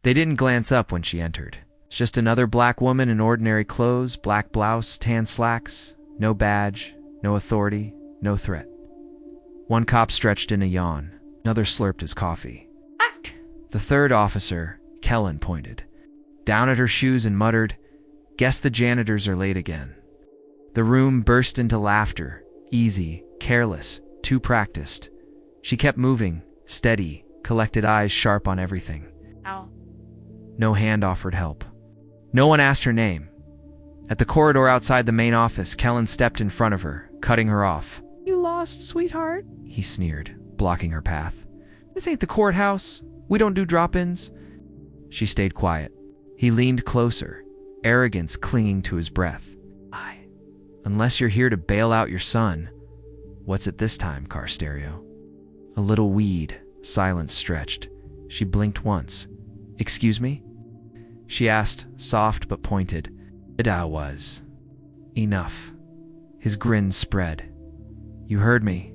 They didn't glance up when she entered. It's just another black woman in ordinary clothes, black blouse, tan slacks, no badge, no authority, no threat. One cop stretched in a yawn. Another slurped his coffee. Act. The third officer, Kellen, pointed down at her shoes and muttered, "Guess the janitors are late again." The room burst into laughter, easy, careless, too practiced. She kept moving, steady, collected eyes sharp on everything. Ow. No hand offered help. No one asked her name. At the corridor outside the main office, Kellen stepped in front of her, cutting her off. "You lost, sweetheart?" He sneered, blocking her path. "This ain't the courthouse. We don't do drop-ins." She stayed quiet. He leaned closer, arrogance clinging to his breath. Unless you're here to bail out your son, what's it this time, car stereo?" A little weed, silence stretched. She blinked once. "Excuse me?" She asked, soft but pointed. "I was." Enough. His grin spread. "You heard me.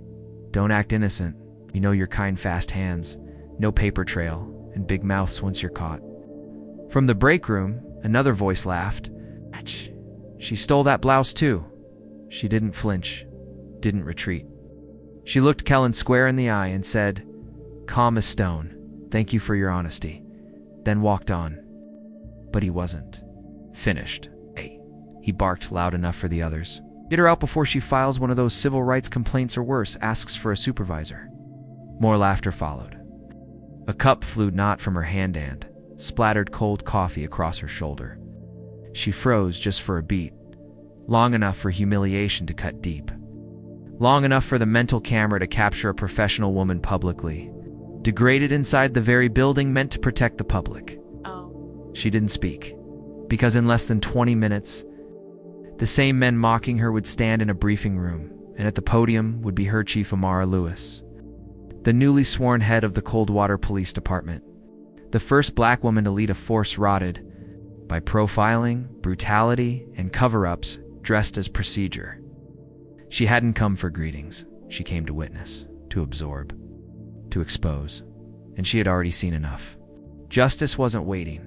Don't act innocent. You know your kind fast hands, no paper trail, and big mouths once you're caught." From the break room, another voice laughed. "Atch. She stole that blouse too." She didn't flinch, didn't retreat. She looked Kellen square in the eye and said, calm as stone, "Thank you for your honesty," then walked on. But he wasn't finished. "Hey," he barked loud enough for the others. "Get her out before she files one of those civil rights complaints or worse, asks for a supervisor." More laughter followed. A cup flew not from her hand and splattered cold coffee across her shoulder. She froze just for a beat, long enough for humiliation to cut deep. Long enough for the mental camera to capture a professional woman publicly, degraded inside the very building meant to protect the public. Oh. She didn't speak, because in less than 20 minutes, the same men mocking her would stand in a briefing room, and at the podium would be her chief Amara Lewis, the newly sworn head of the Coldwater Police Department, the first black woman to lead a force rotted by profiling, brutality, and cover-ups dressed as procedure. She hadn't come for greetings. She came to witness, to absorb, to expose, and she had already seen enough. Justice wasn't waiting.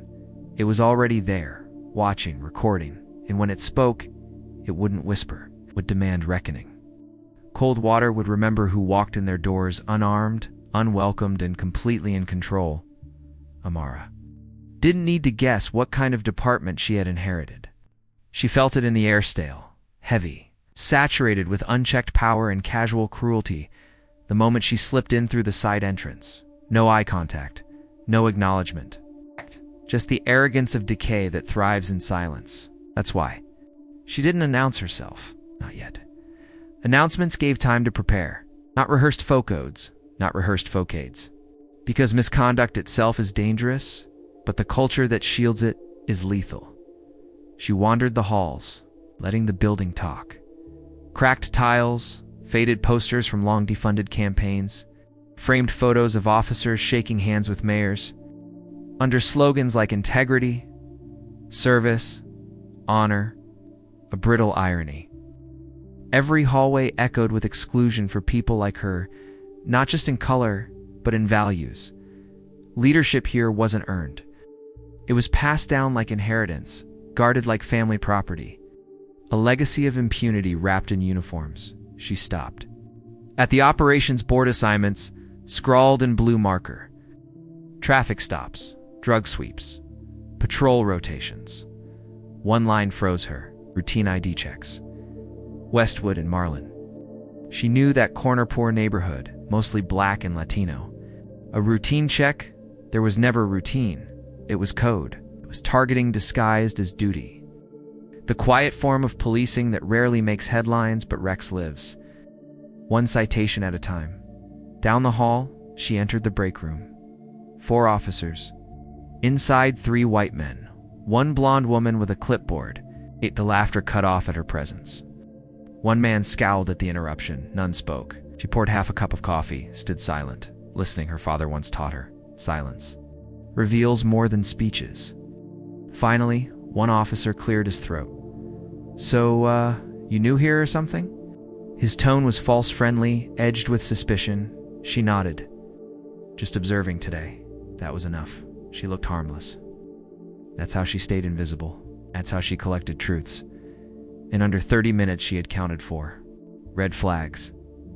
It was already there, watching, recording, and when it spoke, it wouldn't whisper, would demand reckoning. Coldwater would remember who walked in their doors unarmed, unwelcomed, and completely in control. Amara didn't need to guess what kind of department she had inherited. She felt it in the air stale, heavy, saturated with unchecked power and casual cruelty the moment she slipped in through the side entrance. No eye contact, no acknowledgement. Just the arrogance of decay that thrives in silence. That's why. She didn't announce herself. Not yet. Announcements gave time to prepare. Not rehearsed folk odes, not rehearsed folkades. Because misconduct itself is dangerous, but the culture that shields it is lethal. She wandered the halls, letting the building talk. Cracked tiles, faded posters from long defunded campaigns, framed photos of officers shaking hands with mayors, under slogans like integrity, service, honor, a brittle irony. Every hallway echoed with exclusion for people like her, not just in color, but in values. Leadership here wasn't earned. It was passed down like inheritance, guarded like family property. A legacy of impunity wrapped in uniforms. She stopped. At the operations board assignments, scrawled in blue marker. Traffic stops, drug sweeps, patrol rotations. One line froze her, routine ID checks. Westwood and Marlin. She knew that corner poor neighborhood, mostly black and Latino. A routine check? There was never routine. It was code. It was targeting disguised as duty. The quiet form of policing that rarely makes headlines but wrecks lives. One citation at a time. Down the hall, she entered the break room. 4 officers. Inside 3 white men. 1 blonde woman with a clipboard. The laughter cut off at her presence. One man scowled at the interruption. None spoke. She poured half a cup of coffee, stood silent, listening. Her father once taught her. Silence reveals more than speeches. Finally, one officer cleared his throat. "So, you new here or something?" His tone was false friendly, edged with suspicion. She nodded. "Just observing today. That was enough." She looked harmless. That's how she stayed invisible. That's how she collected truths. In under 30 minutes, she had counted 4 red flags,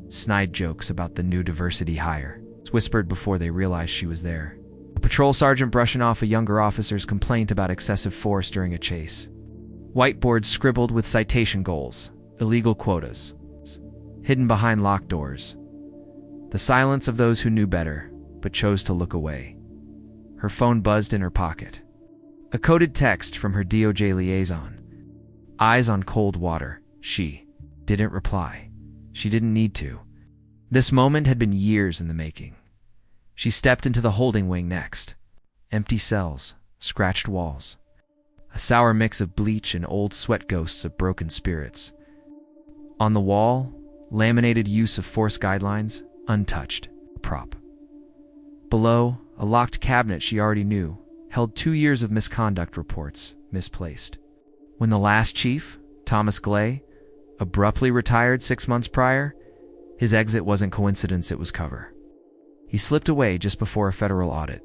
snide jokes about the new diversity hire. It's whispered before they realized she was there. A patrol sergeant brushing off a younger officer's complaint about excessive force during a chase. Whiteboards scribbled with citation goals, illegal quotas, hidden behind locked doors. The silence of those who knew better, but chose to look away. Her phone buzzed in her pocket. A coded text from her DOJ liaison. Eyes on cold water. She didn't reply. She didn't need to. This moment had been years in the making. She stepped into the holding wing next. Empty cells, scratched walls. A sour mix of bleach and old sweat ghosts of broken spirits. On the wall, laminated use of force guidelines, untouched. A prop. Below, a locked cabinet she already knew, held 2 years of misconduct reports, misplaced. When the last chief, Thomas Glay, abruptly retired 6 months prior, his exit wasn't coincidence, it was cover. He slipped away just before a federal audit.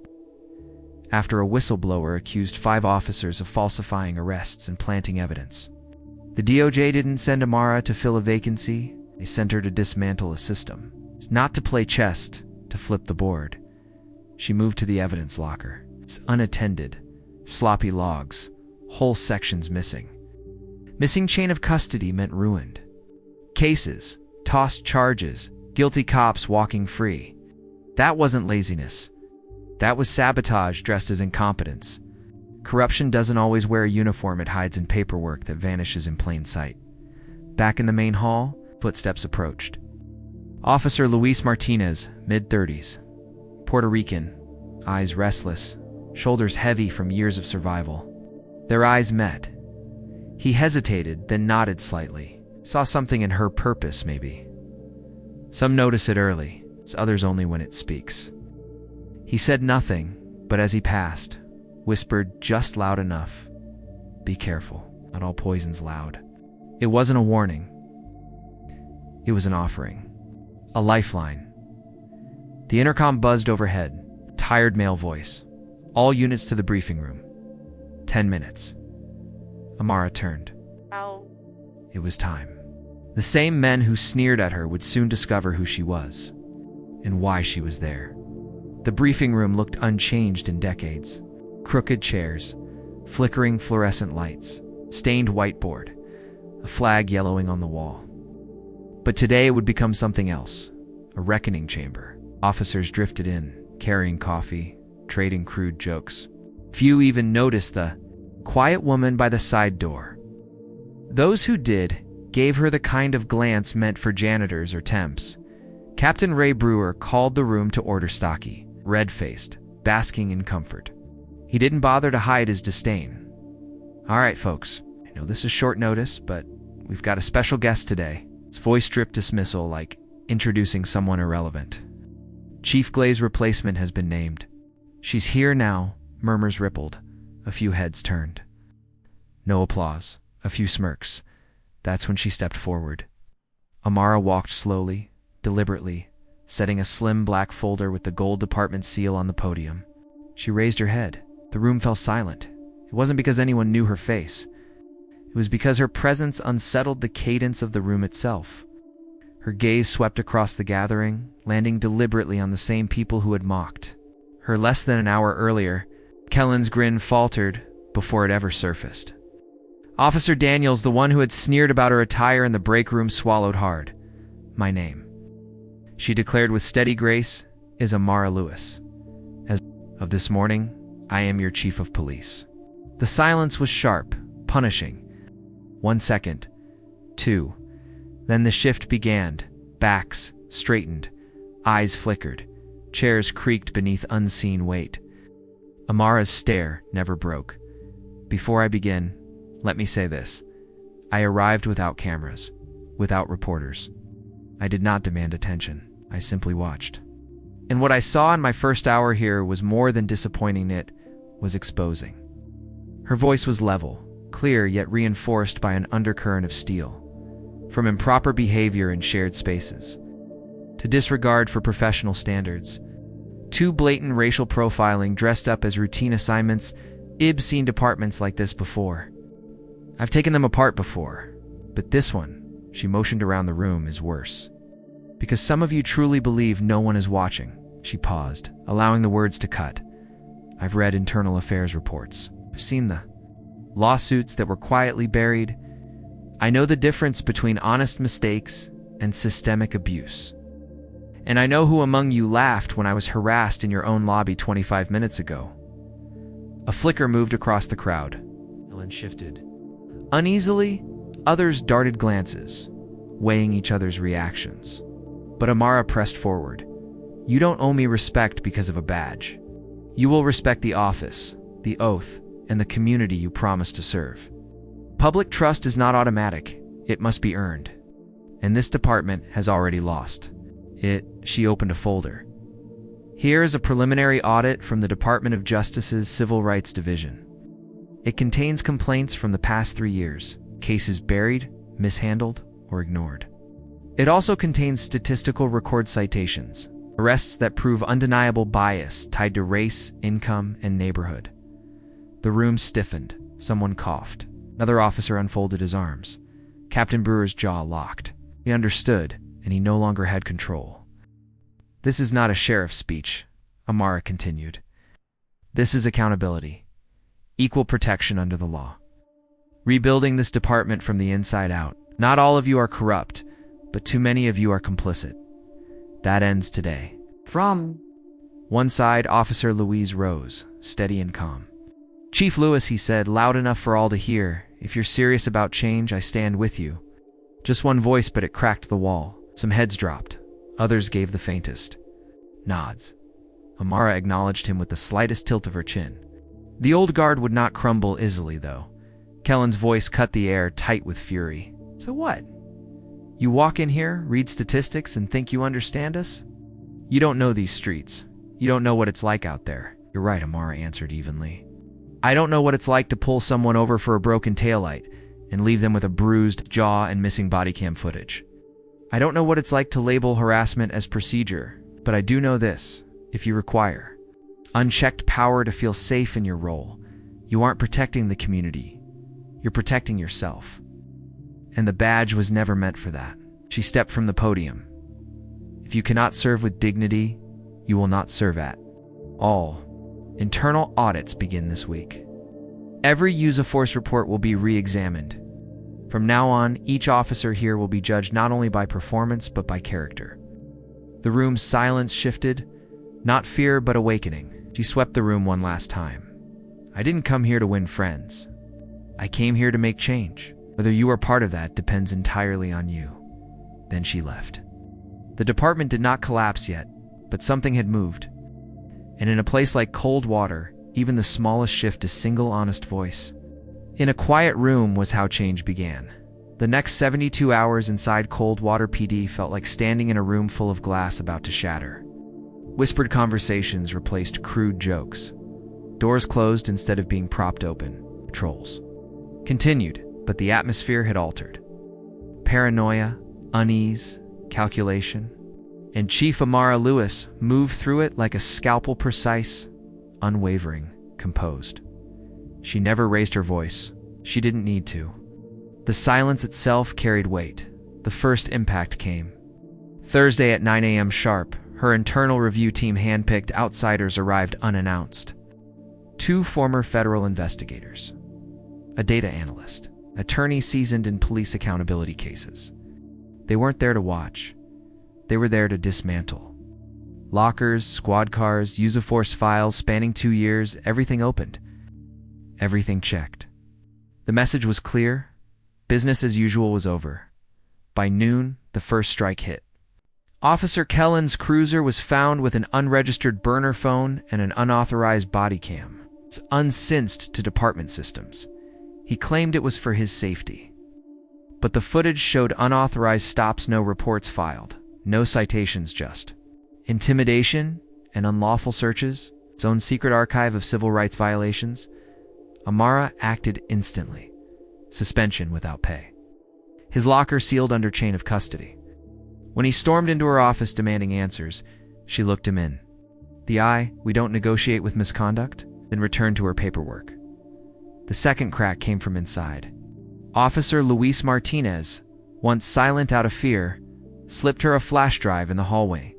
After a whistleblower accused 5 officers of falsifying arrests and planting evidence. The DOJ didn't send Amara to fill a vacancy, they sent her to dismantle a system. It's not to play chess, to flip the board. She moved to the evidence locker. It's unattended, sloppy logs, whole sections missing. Missing chain of custody meant ruined. Cases, tossed charges, guilty cops walking free. That wasn't laziness. That was sabotage dressed as incompetence. Corruption doesn't always wear a uniform, it hides in paperwork that vanishes in plain sight. Back in the main hall, footsteps approached. Officer Luis Martinez, mid-30s. Puerto Rican, eyes restless, shoulders heavy from years of survival. Their eyes met. He hesitated, then nodded slightly. Saw something in her purpose, maybe. Some notice it early, others only when it speaks. He said nothing, but as he passed, whispered just loud enough. Be careful, not all poison's loud. It wasn't a warning. It was an offering. A lifeline. The intercom buzzed overhead. Tired male voice. All units to the briefing room. 10 minutes. Amara turned. Ow. It was time. The same men who sneered at her would soon discover who she was and why she was there. The briefing room looked unchanged in decades. Crooked chairs, flickering fluorescent lights, stained whiteboard, a flag yellowing on the wall. But today it would become something else, a reckoning chamber. Officers drifted in, carrying coffee, trading crude jokes. Few even noticed the quiet woman by the side door. Those who did gave her the kind of glance meant for janitors or temps. Captain Ray Brewer called the room to order, stocky, red-faced, basking in comfort. He didn't bother to hide his disdain. All right, folks, I know this is short notice, but we've got a special guest today. His voice dripped dismissal, like introducing someone irrelevant. Chief Glay's replacement has been named. She's here now, murmurs rippled. A few heads turned. No applause, a few smirks. That's when she stepped forward. Amara walked slowly, deliberately, setting a slim black folder with the gold department seal on the podium. She raised her head. The room fell silent. It wasn't because anyone knew her face. It was because her presence unsettled the cadence of the room itself. Her gaze swept across the gathering, landing deliberately on the same people who had mocked her less than an hour earlier. Kellen's grin faltered before it ever surfaced. Officer Daniels, the one who had sneered about her attire in the break room, swallowed hard. My name, she declared with steady grace, is Amara Lewis. As of this morning, I am your chief of police. The silence was sharp, punishing. 1 second. 2. Then the shift began. Backs straightened. Eyes flickered. Chairs creaked beneath unseen weight. Amara's stare never broke. Before I begin, let me say this. I arrived without cameras, without reporters. I did not demand attention. I simply watched. And what I saw in my first hour here was more than disappointing, it was exposing. Her voice was level, clear yet reinforced by an undercurrent of steel. From improper behavior in shared spaces, to disregard for professional standards, Too blatant racial profiling dressed up as routine assignments. I've seen departments like this before. I've taken them apart before. But this one, she motioned around the room, is worse. Because some of you truly believe no one is watching. She paused, allowing the words to cut. I've read internal affairs reports. I've seen the lawsuits that were quietly buried. I know the difference between honest mistakes and systemic abuse. And I know who among you laughed when I was harassed in your own lobby 25 minutes ago. A flicker moved across the crowd. Ellen shifted. Uneasily, others darted glances, weighing each other's reactions. But Amara pressed forward. You don't owe me respect because of a badge. You will respect the office, the oath, and the community you promised to serve. Public trust is not automatic. It must be earned. And this department has already lost. She opened a folder. Here is a preliminary audit from the Department of Justice's Civil Rights Division. It contains complaints from the past 3 years, cases buried, mishandled, or ignored. It also contains statistical record citations, arrests that prove undeniable bias tied to race, income, and neighborhood. The room stiffened. Someone coughed. Another officer unfolded his arms. Captain Brewer's jaw locked. He understood, and he no longer had control. This is not a sheriff's speech, Amara continued. This is accountability. Equal protection under the law. Rebuilding this department from the inside out. Not all of you are corrupt, but too many of you are complicit. That ends today. From one side, Officer Louise rose, steady and calm. Chief Lewis, he said, loud enough for all to hear, if you're serious about change, I stand with you. Just one voice, but it cracked the wall. Some heads dropped. Others gave the faintest nods. Amara acknowledged him with the slightest tilt of her chin. The old guard would not crumble easily, though. Kellen's voice cut the air tight with fury. So what? You walk in here, read statistics, and think you understand us? You don't know these streets. You don't know what it's like out there. You're right, Amara answered evenly. I don't know what it's like to pull someone over for a broken taillight and leave them with a bruised jaw and missing body cam footage. I don't know what it's like to label harassment as procedure, but I do know this. If you require unchecked power to feel safe in your role, you aren't protecting the community. You're protecting yourself. And the badge was never meant for that. She stepped from the podium. If you cannot serve with dignity, you will not serve at all. Internal audits begin this week. Every use of force report will be re-examined. From now on, each officer here will be judged not only by performance, but by character. The room's silence shifted, not fear, but awakening. She swept the room one last time. I didn't come here to win friends. I came here to make change. Whether you are part of that depends entirely on you. Then she left. The department did not collapse yet, but something had moved. And in a place like Coldwater, even the smallest shift is single honest voice. In a quiet room was how change began. The next 72 hours inside Coldwater PD felt like standing in a room full of glass about to shatter. Whispered conversations replaced crude jokes. Doors closed instead of being propped open. Patrols continued, but the atmosphere had altered. Paranoia, unease, calculation. And Chief Amara Lewis moved through it like a scalpel, precise, unwavering, composed. She never raised her voice. She didn't need to. The silence itself carried weight. The first impact came. Thursday at 9 a.m. sharp, her internal review team handpicked outsiders arrived unannounced. 2 former federal investigators, a data analyst, attorney seasoned in police accountability cases. They weren't there to watch. They were there to dismantle. Lockers, squad cars, use-of-force files spanning 2 years, everything opened. Everything checked. The message was clear. Business as usual was over. By noon, the first strike hit. Officer Kellen's cruiser was found with an unregistered burner phone and an unauthorized body cam. It's unsynced to department systems. He claimed it was for his safety. But the footage showed unauthorized stops, no reports filed. No citations, just intimidation and unlawful searches, its own secret archive of civil rights violations. Amara acted instantly. Suspension without pay. His locker sealed under chain of custody. When he stormed into her office demanding answers, she looked him in. The I, we don't negotiate with misconduct, then returned to her paperwork. The second crack came from inside. Officer Luis Martinez, once silent out of fear, slipped her a flash drive in the hallway.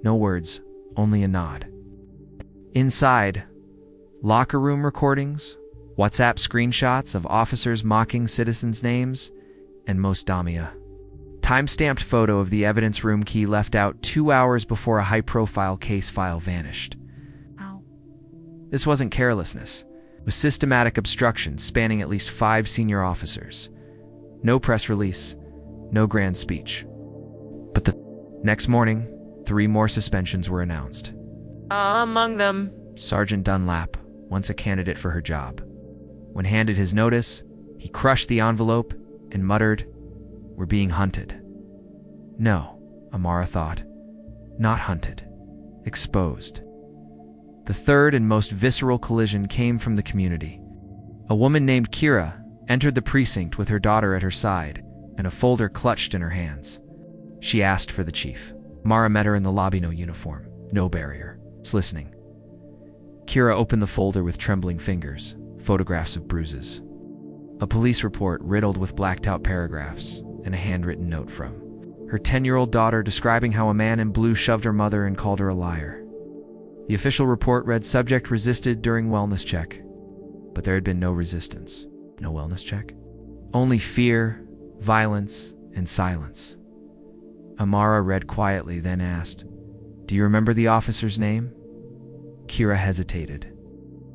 No words, only a nod. Inside, locker room recordings, WhatsApp screenshots of officers mocking citizens' names, and most damia. Time-stamped photo of the evidence room key left out 2 hours before a high-profile case file vanished. Ow. This wasn't carelessness. It was systematic obstruction spanning at least 5 senior officers. No press release, no grand speech. But the next morning, 3 more suspensions were announced. Among them, Sergeant Dunlap, once a candidate for her job. When handed his notice, he crushed the envelope and muttered, "We're being hunted." No, Amara thought. Not hunted. Exposed. The third and most visceral collision came from the community. A woman named Kira entered the precinct with her daughter at her side and a folder clutched in her hands. She asked for the chief. Amara met her in the lobby, no uniform, no barrier, just listening. Kira opened the folder with trembling fingers, photographs of bruises. A police report riddled with blacked-out paragraphs and a handwritten note from her 10-year-old daughter describing how a man in blue shoved her mother and called her a liar. The official report read, "Subject resisted during wellness check." But there had been no resistance. No wellness check. Only fear, violence, and silence. Amara read quietly, then asked, "Do you remember the officer's name?" Kira hesitated.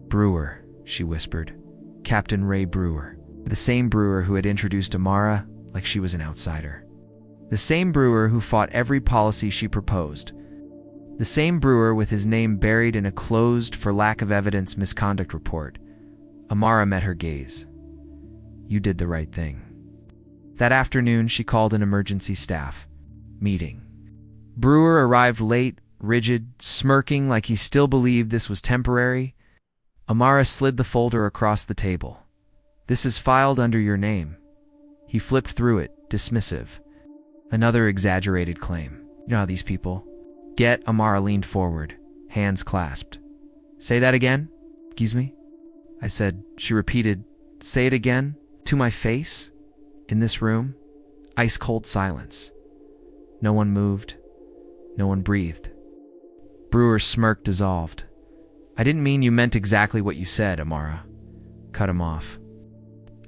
"Brewer," she whispered. "Captain Ray Brewer." The same Brewer who had introduced Amara like she was an outsider. The same Brewer who fought every policy she proposed. The same Brewer with his name buried in a closed, for lack of evidence, misconduct report. Amara met her gaze. "You did the right thing." That afternoon, she called an emergency staff meeting. Brewer arrived late, rigid, smirking like he still believed this was temporary. Amara slid the folder across the table. "This is filed under your name." He flipped through it, dismissive. Another exaggerated claim. "You know how these people get." Amara leaned forward, hands clasped. "Say that again? Excuse me?" I said. She repeated, "Say it again? To my face?" In this room, ice-cold silence. No one moved. No one breathed. Brewer's smirk dissolved. "I didn't mean you meant exactly what you said," Amara cut him off.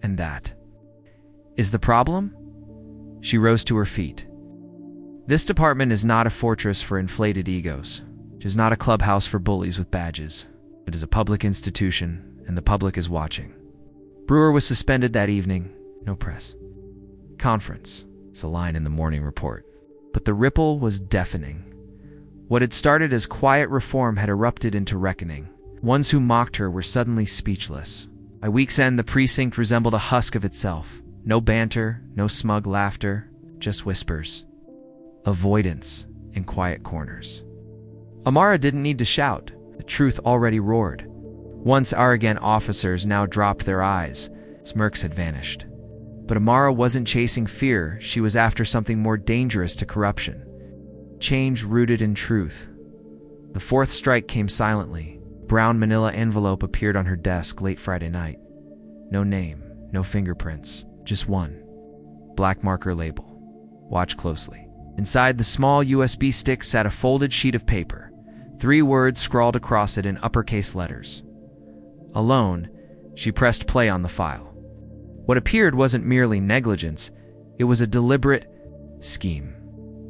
"And that is the problem?" She rose to her feet. "This department is not a fortress for inflated egos. It is not a clubhouse for bullies with badges. It is a public institution, and the public is watching." Brewer was suspended that evening. No press. Conference. It's a line in the morning report. But the ripple was deafening. What had started as quiet reform had erupted into reckoning. Ones who mocked her were suddenly speechless. By week's end, the precinct resembled a husk of itself. No banter, no smug laughter, just whispers. Avoidance in quiet corners. Amara didn't need to shout. The truth already roared. Once arrogant officers now dropped their eyes. Smirks had vanished. But Amara wasn't chasing fear. She was after something more dangerous to corruption. Change rooted in truth. The fourth strike came silently. Brown manila envelope appeared on her desk late Friday night. No name, no fingerprints, just one. Black marker label. Watch closely. Inside the small USB stick sat a folded sheet of paper. 3 words scrawled across it in uppercase letters. Alone, she pressed play on the file. What appeared wasn't merely negligence, it was a deliberate scheme.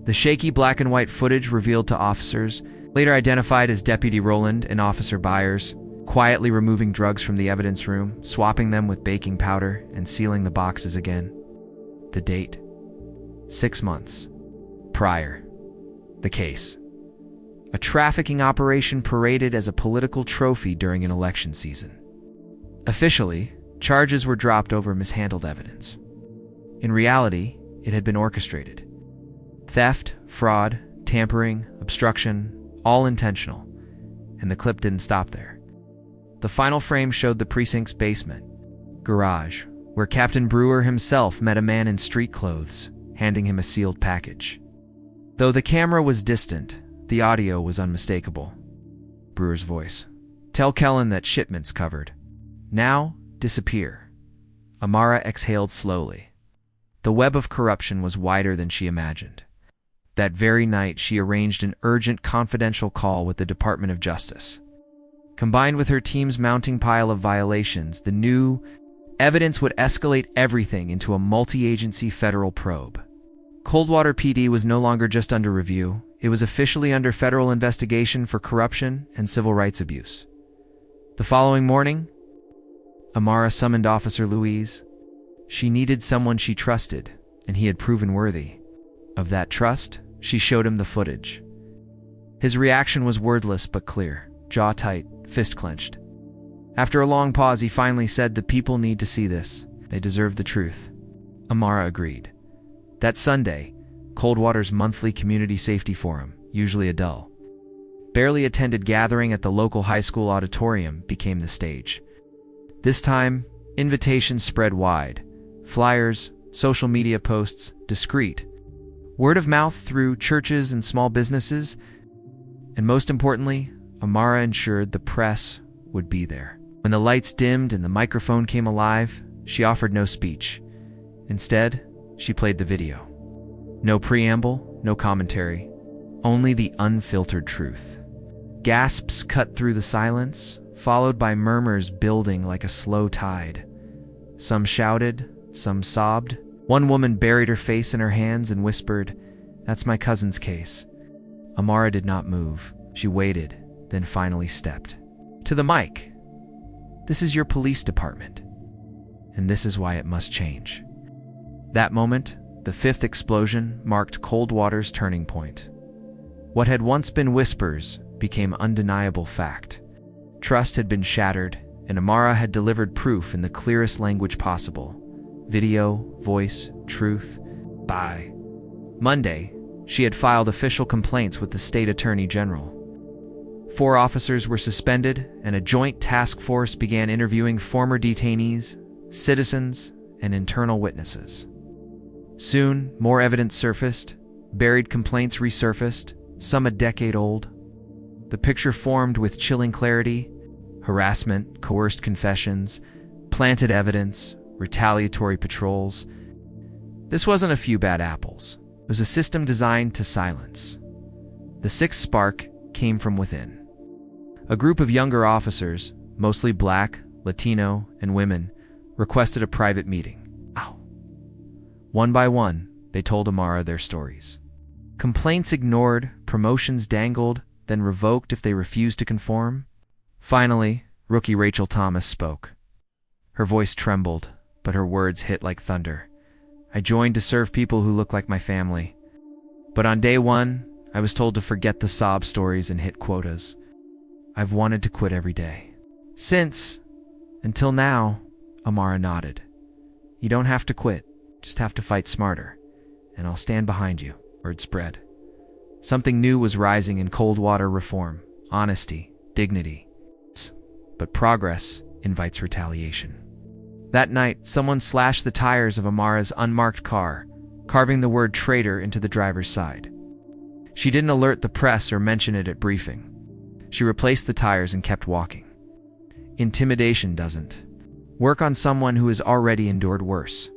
The shaky black and white footage revealed to officers, later identified as Deputy Rowland and Officer Byers, quietly removing drugs from the evidence room, swapping them with baking powder, and sealing the boxes again. The date: 6 months prior. The case: a trafficking operation paraded as a political trophy during an election season. Officially, charges were dropped over mishandled evidence. In reality, it had been orchestrated. Theft, fraud, tampering, obstruction, all intentional. And the clip didn't stop there. The final frame showed the precinct's basement, garage, where Captain Brewer himself met a man in street clothes, handing him a sealed package. Though the camera was distant, the audio was unmistakable. Brewer's voice. "Tell Kellen that shipment's covered. Now, disappear." Amara exhaled slowly. The web of corruption was wider than she imagined. That very night, she arranged an urgent confidential call with the Department of Justice. Combined with her team's mounting pile of violations, the new evidence would escalate everything into a multi-agency federal probe. Coldwater PD was no longer just under review. It was officially under federal investigation for corruption and civil rights abuse. The following morning, Amara summoned Officer Louise. She needed someone she trusted, and he had proven worthy. Of that trust, she showed him the footage. His reaction was wordless but clear, jaw tight, fist clenched. After a long pause, he finally said, "The people need to see this. They deserve the truth." Amara agreed. That Sunday, Coldwater's monthly community safety forum, usually a dull, barely attended gathering at the local high school auditorium, became the stage. This time, invitations spread wide. Flyers, social media posts, discreet. Word of mouth through churches and small businesses. And most importantly, Amara ensured the press would be there. When the lights dimmed and the microphone came alive, she offered no speech. Instead, she played the video. No preamble, no commentary, only the unfiltered truth. Gasps cut through the silence, followed by murmurs building like a slow tide. Some shouted, some sobbed. One woman buried her face in her hands and whispered, "That's my cousin's case." Amara did not move. She waited, then finally stepped to the mic. "This is your police department, and this is why it must change." That moment, the fifth explosion, marked Coldwater's turning point. What had once been whispers became undeniable fact. Trust had been shattered, and Amara had delivered proof in the clearest language possible. Video, voice, truth. By Monday, she had filed official complaints with the state attorney general. 4 officers were suspended, and a joint task force began interviewing former detainees, citizens, and internal witnesses. Soon, more evidence surfaced. Buried complaints resurfaced, some a decade old. The picture formed with chilling clarity: harassment, coerced confessions, planted evidence, retaliatory patrols. This wasn't a few bad apples. It was a system designed to silence. The sixth spark came from within. A group of younger officers, mostly Black, Latino, and women, requested a private meeting. One by one, they told Amara their stories. Complaints ignored, promotions dangled, then revoked if they refused to conform. Finally, rookie Rachel Thomas spoke. Her voice trembled, but her words hit like thunder. "I joined to serve people who look like my family. But on day 1, I was told to forget the sob stories and hit quotas. I've wanted to quit every day. Since, until now," Amara nodded. "You don't have to quit, just have to fight smarter, and I'll stand behind you." Word spread. Something new was rising in Coldwater reform: honesty, dignity. But progress invites retaliation. That night, someone slashed the tires of Amara's unmarked car, carving the word traitor into the driver's side. She didn't alert the press or mention it at briefing. She replaced the tires and kept walking. Intimidation doesn't work on someone who has already endured worse.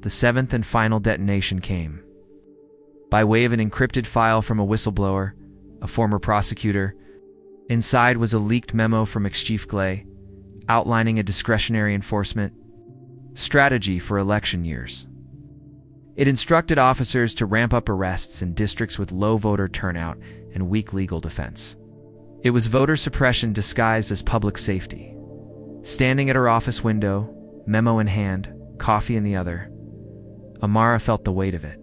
The 7th and final detonation came. By way of an encrypted file from a whistleblower, a former prosecutor, inside was a leaked memo from ex-Chief Glay, outlining a discretionary enforcement strategy for election years. It instructed officers to ramp up arrests in districts with low voter turnout and weak legal defense. It was voter suppression disguised as public safety. Standing at her office window, memo in hand, coffee in the other, Amara felt the weight of it.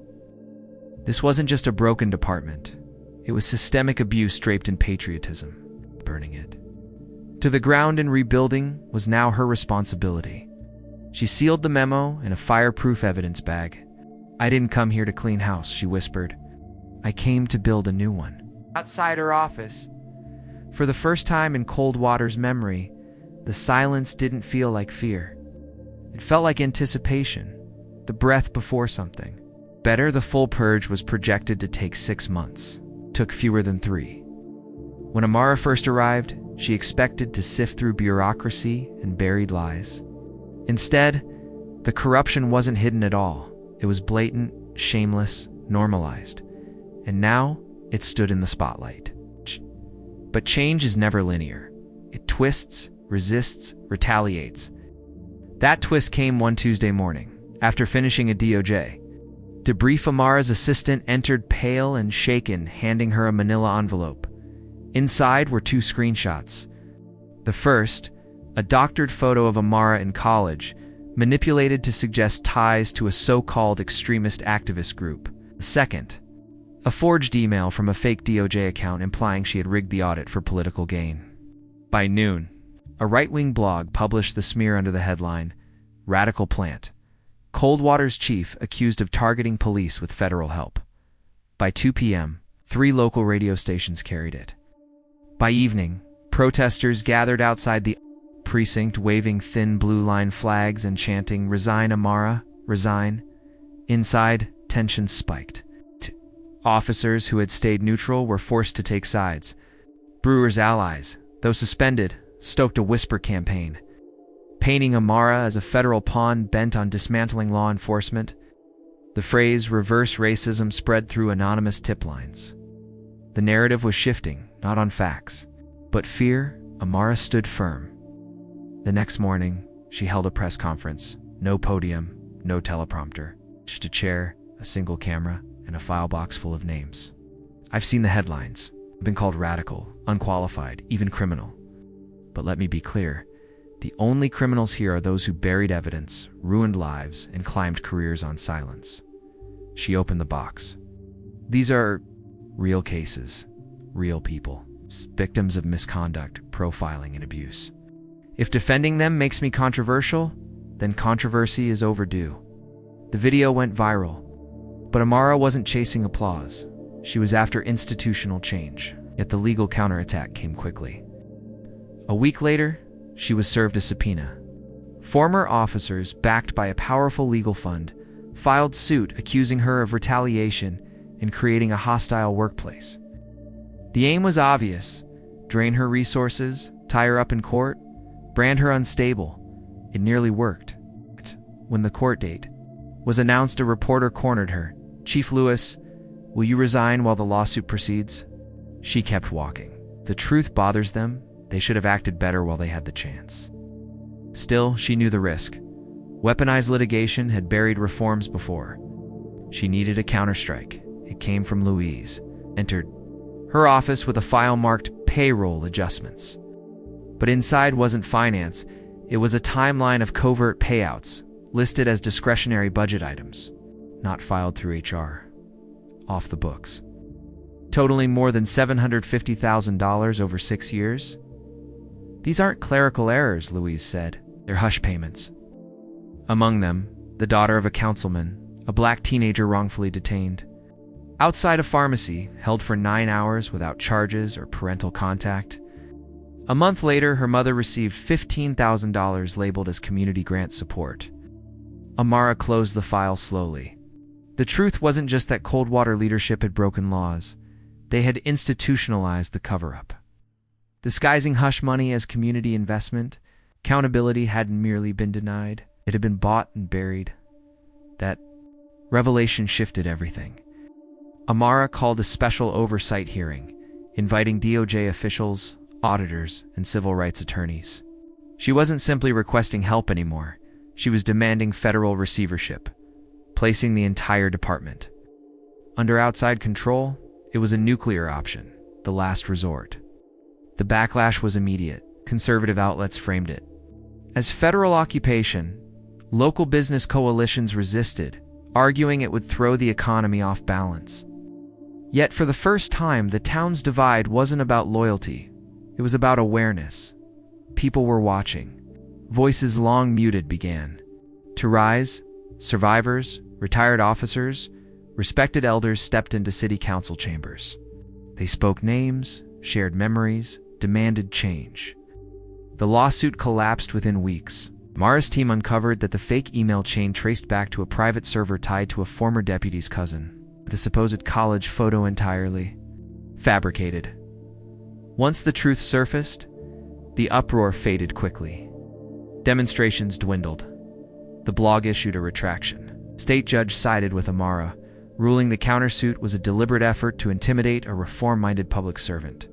This wasn't just a broken department. It was systemic abuse draped in patriotism. Burning it to the ground and rebuilding was now her responsibility. She sealed the memo in a fireproof evidence bag. "I didn't come here to clean house," she whispered. "I came to build a new one." Outside her office, for the first time in Coldwater's memory, the silence didn't feel like fear. It felt like anticipation, the breath before something better. The full purge was projected to take 6 months. It took fewer than 3. When Amara first arrived, she expected to sift through bureaucracy and buried lies. Instead, the corruption wasn't hidden at all. It was blatant, shameless, normalized. And now, it stood in the spotlight. But change is never linear. It twists, resists, retaliates. That twist came one Tuesday morning, after finishing a DOJ. To brief Amara's assistant entered pale and shaken, handing her a manila envelope. Inside were 2 screenshots. The first, a doctored photo of Amara in college, manipulated to suggest ties to a so-called extremist activist group. The second, a forged email from a fake DOJ account implying she had rigged the audit for political gain. By noon, a right-wing blog published the smear under the headline, "Radical Plant. Coldwater's chief accused of targeting police with federal help." By 2 p.m., 3 local radio stations carried it. By evening, protesters gathered outside the precinct waving thin blue line flags and chanting, "Resign, Amara, resign." Inside, tensions spiked. Officers who had stayed neutral were forced to take sides. Brewer's allies, though suspended, stoked a whisper campaign, painting Amara as a federal pawn bent on dismantling law enforcement. The phrase "reverse racism" spread through anonymous tip lines. The narrative was shifting, not on facts, but fear. Amara stood firm. The next morning, she held a press conference. No podium, no teleprompter. Just a chair, a single camera, and a file box full of names. I've seen the headlines. I've been called radical, unqualified, even criminal. But let me be clear. The only criminals here are those who buried evidence, ruined lives, and climbed careers on silence. She opened the box. These are real cases, real people, victims of misconduct, profiling, and abuse. If defending them makes me controversial, then controversy is overdue. The video went viral, but Amara wasn't chasing applause. She was after institutional change, yet the legal counterattack came quickly. A week later, she was served a subpoena. Former officers, backed by a powerful legal fund, filed suit accusing her of retaliation and creating a hostile workplace. The aim was obvious: drain her resources, tie her up in court, brand her unstable. It nearly worked. When the court date was announced, a reporter cornered her. "Chief Lewis, will you resign while the lawsuit proceeds?" She kept walking. The truth bothers them. They should have acted better while they had the chance. Still, she knew the risk. Weaponized litigation had buried reforms before. She needed a counterstrike. It came from Louise. Entered her office with a file marked "payroll adjustments." But inside wasn't finance. It was a timeline of covert payouts, listed as discretionary budget items, not filed through HR. Off the books. Totaling more than $750,000 over 6 years. "These aren't clerical errors," Louise said. "They're hush payments." Among them, the daughter of a councilman, a black teenager wrongfully detained. Outside a pharmacy, held for 9 hours without charges or parental contact. A month later, her mother received $15,000 labeled as community grant support. Amara closed the file slowly. The truth wasn't just that Coldwater leadership had broken laws. They had institutionalized the cover-up. Disguising hush money as community investment, accountability hadn't merely been denied. It had been bought and buried. That revelation shifted everything. Amara called a special oversight hearing, inviting DOJ officials, auditors, and civil rights attorneys. She wasn't simply requesting help anymore. She was demanding federal receivership, placing the entire department under outside control. It was a nuclear option, the last resort. The backlash was immediate. Conservative outlets framed it as federal occupation. Local business coalitions resisted, arguing it would throw the economy off balance. Yet for the first time, the town's divide wasn't about loyalty. It was about awareness. People were watching. Voices long muted began to rise. Survivors, retired officers, respected elders stepped into city council chambers. They spoke names, shared memories, demanded change. The lawsuit collapsed within weeks. Mara's team uncovered that the fake email chain traced back to a private server tied to a former deputy's cousin. The supposed college photo entirely fabricated. Once the truth surfaced, the uproar faded quickly. Demonstrations dwindled. The blog issued a retraction. State judge sided with Amara, ruling the countersuit was a deliberate effort to intimidate a reform-minded public servant.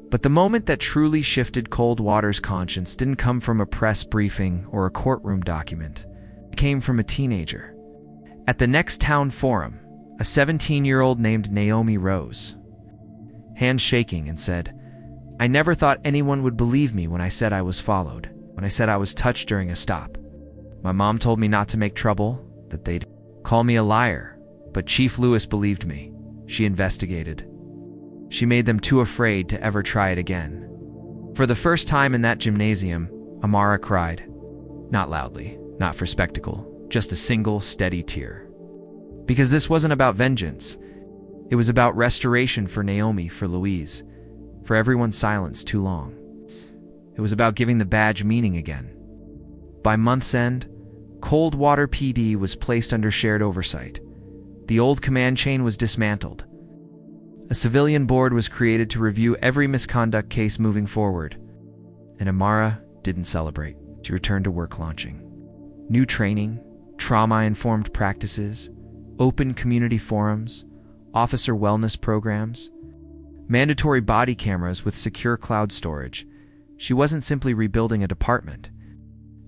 But the moment that truly shifted Coldwater's conscience didn't come from a press briefing or a courtroom document. It came from a teenager. At the next town forum, a 17-year-old named Naomi rose, hands shaking, and said, "I never thought anyone would believe me when I said I was followed, when I said I was touched during a stop. My mom told me not to make trouble, that they'd call me a liar, but Chief Lewis believed me. She investigated. She made them too afraid to ever try it again." For the first time in that gymnasium, Amara cried. Not loudly, not for spectacle, just a single, steady tear. Because this wasn't about vengeance. It was about restoration for Naomi, for Louise, for everyone's silence too long. It was about giving the badge meaning again. By month's end, Coldwater PD was placed under shared oversight. The old command chain was dismantled. A civilian board was created to review every misconduct case moving forward. And Amara didn't celebrate. She returned to work launching new training, trauma-informed practices, open community forums, officer wellness programs, mandatory body cameras with secure cloud storage. She wasn't simply rebuilding a department.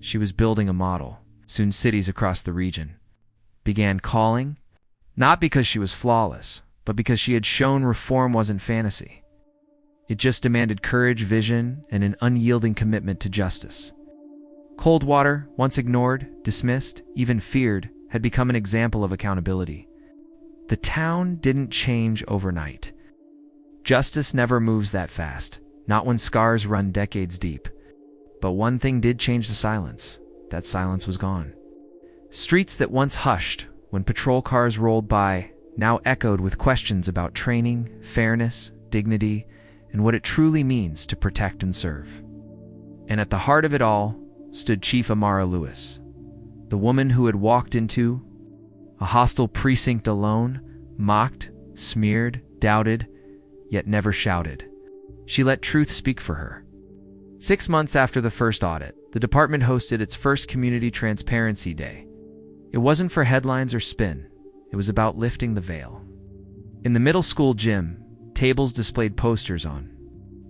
She was building a model. Soon cities across the region began calling, not because she was flawless, but because she had shown reform wasn't fantasy. It just demanded courage, vision, and an unyielding commitment to justice. Coldwater, once ignored, dismissed, even feared, had become an example of accountability. The town didn't change overnight. Justice never moves that fast, not when scars run decades deep. But one thing did change the silence. That silence was gone. Streets that once hushed when patrol cars rolled by now echoed with questions about training, fairness, dignity, and what it truly means to protect and serve. And at the heart of it all stood Chief Amara Lewis, the woman who had walked into a hostile precinct alone, mocked, smeared, doubted, yet never shouted. She let truth speak for her. 6 months after the first audit, the department hosted its first Community Transparency Day. It wasn't for headlines or spin. It was about lifting the veil. In the middle school gym, tables displayed posters on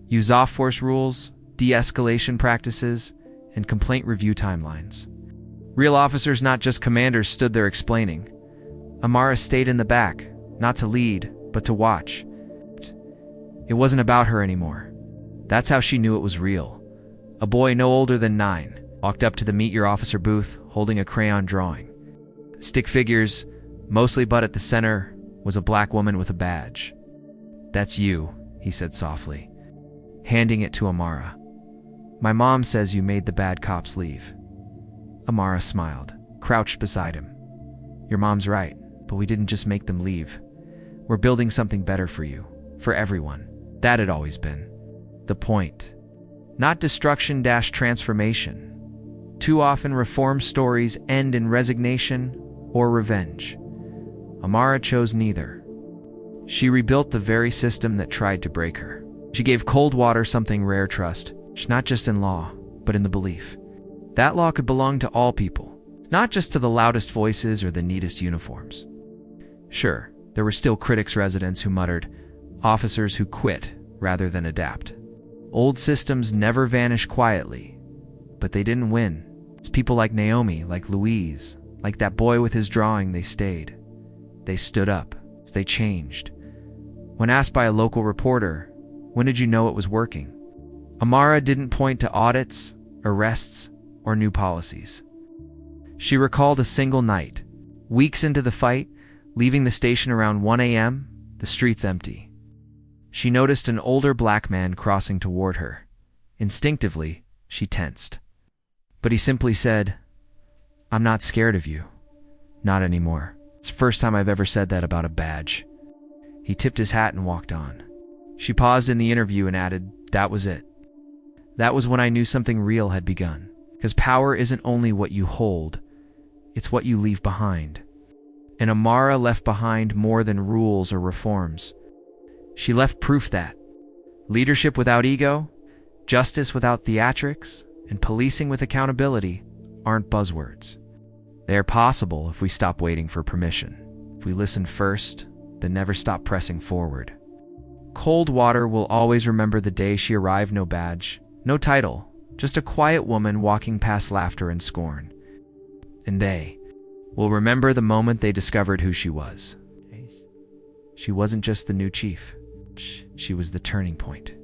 use off-force rules, de-escalation practices, and complaint review timelines. Real officers, not just commanders, stood there explaining. Amara stayed in the back, not to lead, but to watch. It wasn't about her anymore. That's how she knew it was real. A boy no older than 9 walked up to the Meet Your Officer booth holding a crayon drawing. Stick figures, mostly, but at the center was a black woman with a badge. "That's you," he said softly, handing it to Amara. "My mom says you made the bad cops leave." Amara smiled, crouched beside him. "Your mom's right, but we didn't just make them leave. We're building something better for you, for everyone." That had always been the point. Not destruction-transformation. Too often reform stories end in resignation or revenge. Amara chose neither. She rebuilt the very system that tried to break her. She gave Coldwater something rare: trust, not just in law, but in the belief that law could belong to all people, not just to the loudest voices or the neatest uniforms. Sure, there were still critics, residents who muttered, officers who quit rather than adapt. Old systems never vanish quietly, but they didn't win. It's people like Naomi, like Louise, like that boy with his drawing. They stayed. They stood up. They changed. When asked by a local reporter, "When did you know it was working?" Amara didn't point to audits, arrests, or new policies. She recalled a single night, weeks into the fight, leaving the station around 1 a.m., the streets empty. She noticed an older black man crossing toward her. Instinctively, she tensed. But he simply said, "I'm not scared of you. Not anymore." It's the first time I've ever said that about a badge. He tipped his hat and walked on. She paused in the interview and added, "That was it. That was when I knew something real had begun. Because power isn't only what you hold, it's what you leave behind." And Amara left behind more than rules or reforms. She left proof that Leadership without ego, justice without theatrics, and policing with accountability aren't buzzwords. They are possible if we stop waiting for permission. If we listen first, then never stop pressing forward. Coldwater will always remember the day she arrived, no badge, no title, just a quiet woman walking past laughter and scorn. And they will remember the moment they discovered who she was. She wasn't just the new chief. She was the turning point.